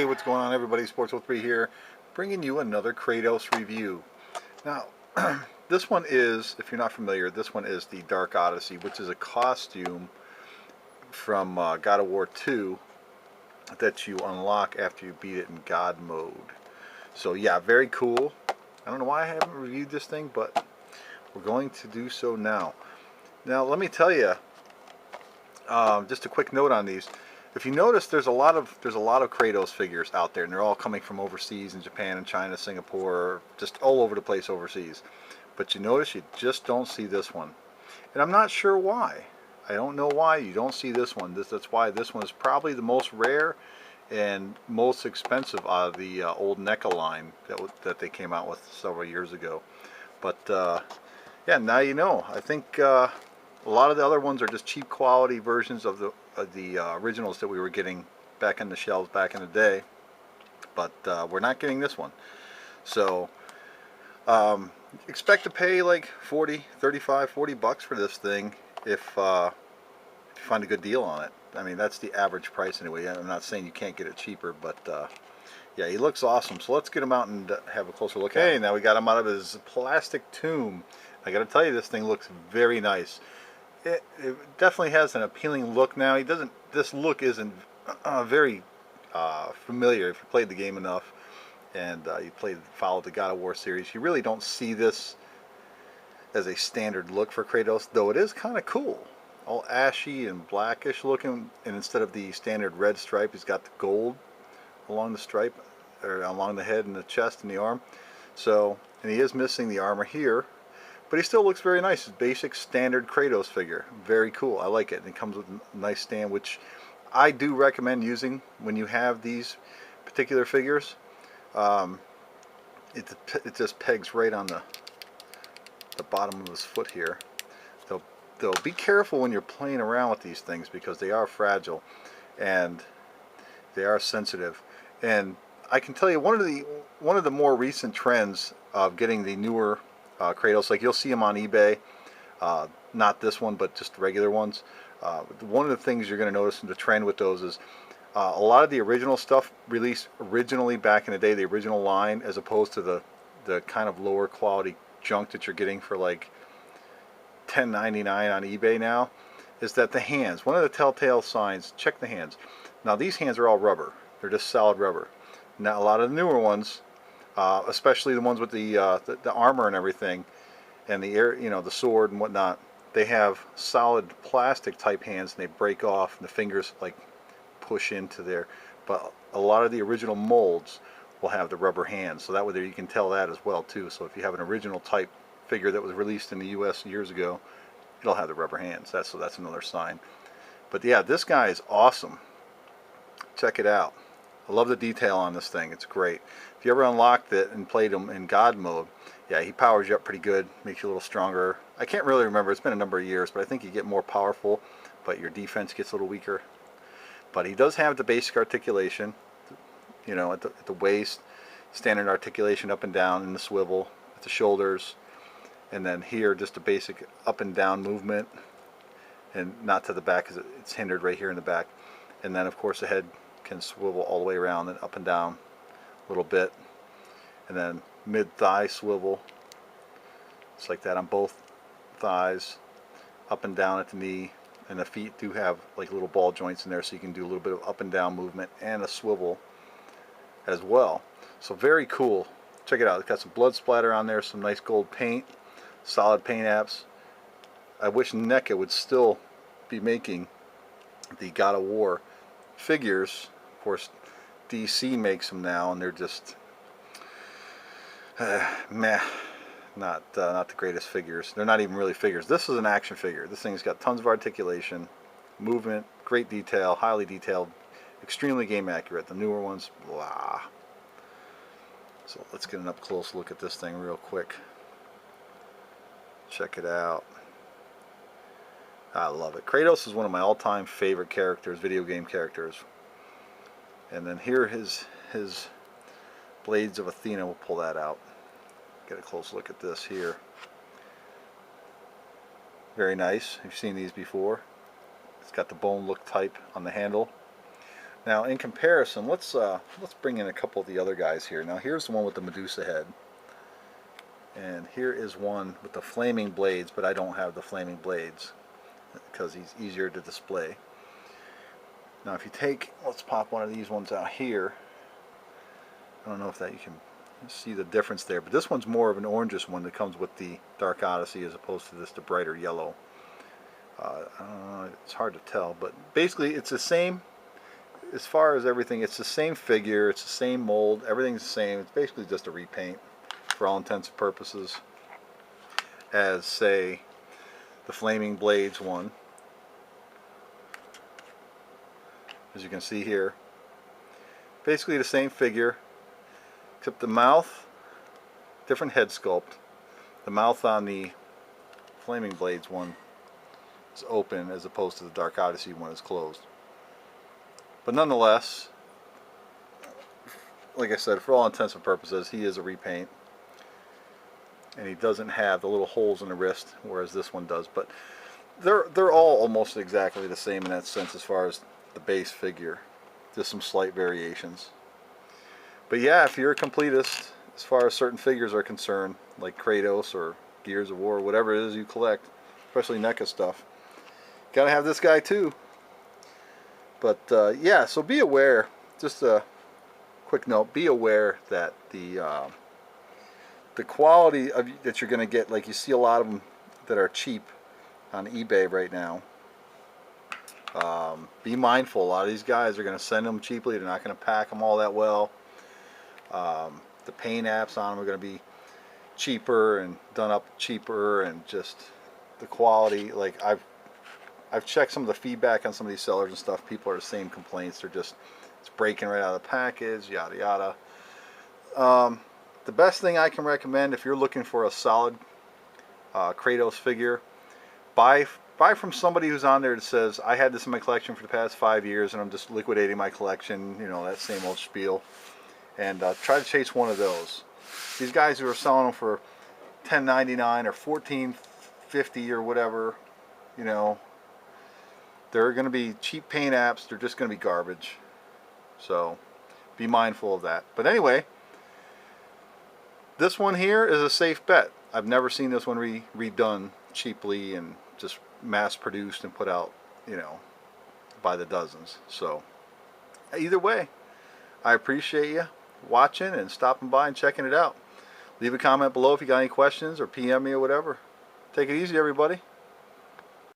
what's going on, everybody? Sports03 here, bringing you another Kratos review. Now, this one is, if you're not familiar, this one is the Dark Odyssey, which is a costume from God of War 2 that you unlock after you beat it in God mode. So yeah, very cool. I don't know why I haven't reviewed this thing, but we're going to do so now. Now, let me tell you, just a quick note on these. If you notice, there's a lot of Kratos figures out there, and they're all coming from overseas in Japan and China, Singapore, just all over the place overseas. But you notice you just don't see this one, and I'm not sure why. I don't know why you don't see this one. That's why this one is probably the most rare and most expensive out of the old Neca line that they came out with several years ago. But yeah, now you know. I think a lot of the other ones are just cheap quality versions of the originals that we were getting back in the shelves back in the day. But we're not getting this one. So expect to pay like 40, 35, 40 bucks for this thing if you find a good deal on it. I mean, that's the average price anyway. I'm not saying you can't get it cheaper, but yeah, he looks awesome. So let's get him out and have a closer look at him. Okay, now we got him out of his plastic tomb. I gotta tell you, this thing looks very nice. It definitely has an appealing look now. He doesn't. This look isn't very familiar if you played the game enough and you followed the God of War series. You really don't see this as a standard look for Kratos, though it is kind of cool. All ashy and blackish looking, and instead of the standard red stripe, he's got the gold along the stripe, or along the head and the chest and the arm. So, and he is missing the armor here, but he still looks very nice. It's basic standard Kratos figure. Very cool. I like it. And it comes with a nice stand, which I do recommend using when you have these particular figures. It just pegs right on the bottom of his foot here. Though be careful when you're playing around with these things, because they are fragile and they are sensitive. And I can tell you, one of the more recent trends of getting the newer Kratos, like you'll see them on eBay, not this one, but just regular ones. One of the things you're going to notice in the trend with those is a lot of the original stuff released originally back in the day, the original line, as opposed to the kind of lower quality junk that you're getting for like $10.99 on eBay now, is that the hands, one of the telltale signs, check the hands. Now these hands are all rubber. They're just solid rubber. Now a lot of the newer ones, especially the ones with the armor and everything, and the the sword and whatnot, they have solid plastic type hands, and they break off, and the fingers like push into there. But a lot of the original molds will have the rubber hands, so that way there you can tell that as well too. So if you have an original type figure that was released in the US years ago, it'll have the rubber hands. That's another sign. But yeah, this guy is awesome. Check it out. I love the detail on this thing. It's great. If you ever unlocked it and played him in God mode, yeah, he powers you up pretty good, makes you a little stronger. I can't really remember, it's been a number of years, but I think you get more powerful, but your defense gets a little weaker. But he does have the basic articulation, at the waist, standard articulation up and down in the swivel, at the shoulders, and then here just a basic up and down movement, and not to the back because it's hindered right here in the back. And then of course the head can swivel all the way around and up and down a little bit, and then mid-thigh swivel, just like that on both thighs, up and down at the knee. And the feet do have like little ball joints in there, so you can do a little bit of up and down movement and a swivel as well. So very cool. Check it out. It's got some blood splatter on there, some nice gold paint, solid paint apps. I wish Neca would still be making the God of War figures. Of course, DC makes them now, and they're just meh. Not the greatest figures. They're not even really figures. This is an action figure. This thing's got tons of articulation, movement, great detail, highly detailed, extremely game accurate. The newer ones, blah. So let's get an up close look at this thing real quick. Check it out. I love it. Kratos is one of my all-time favorite characters, video game characters. And then here his Blades of Athena. We'll pull that out. Get a close look at this here. Very nice. You've seen these before. It's got the bone look type on the handle. Now, in comparison, let's bring in a couple of the other guys here. Now, here's the one with the Medusa head, and here is one with the flaming blades, but I don't have the flaming blades because he's easier to display. Now, if you take, let's pop one of these ones out here. I don't know if that you can see the difference there, but this one's more of an orangish one that comes with the Dark Odyssey as opposed to this, the brighter yellow. It's hard to tell, but basically it's the same. As far as everything, it's the same figure, it's the same mold, everything's the same. It's basically just a repaint for all intents and purposes as, say, the Flaming Blades one. As you can see here, basically the same figure, except the mouth, different head sculpt. The mouth on the Flaming Blades one is open as opposed to the Dark Odyssey one is closed. But nonetheless, like I said, for all intents and purposes, he is a repaint. And he doesn't have the little holes in the wrist, whereas this one does. But they're all almost exactly the same in that sense as far as the base figure. Just some slight variations. But yeah, if you're a completist, as far as certain figures are concerned, like Kratos or Gears of War, whatever it is you collect, especially Neca stuff, gotta have this guy too. But yeah, so be aware, just a quick note, be aware that the quality that you're going to get, like you see a lot of them that are cheap on eBay right now, be mindful. A lot of these guys are going to send them cheaply. They're not going to pack them all that well. The paint apps on them are going to be cheaper and done up cheaper, and just the quality, like I've checked some of the feedback on some of these sellers and stuff. People are the same complaints. They're just, it's breaking right out of the package, yada yada. The best thing I can recommend if you're looking for a solid Kratos figure, buy from somebody who's on there that says, I had this in my collection for the past 5 years and I'm just liquidating my collection, you know, that same old spiel. And try to chase one of those. These guys who are selling them for $10.99 or $14.50 or whatever, you know, they're going to be cheap paint apps. They're just going to be garbage. So be mindful of that. But anyway, this one here is a safe bet. I've never seen this one redone cheaply and just mass produced and put out, you know, by the dozens. So either way, I appreciate you watching and stopping by and checking it out. Leave a comment below if you got any questions, or PM me or whatever. Take it easy, everybody.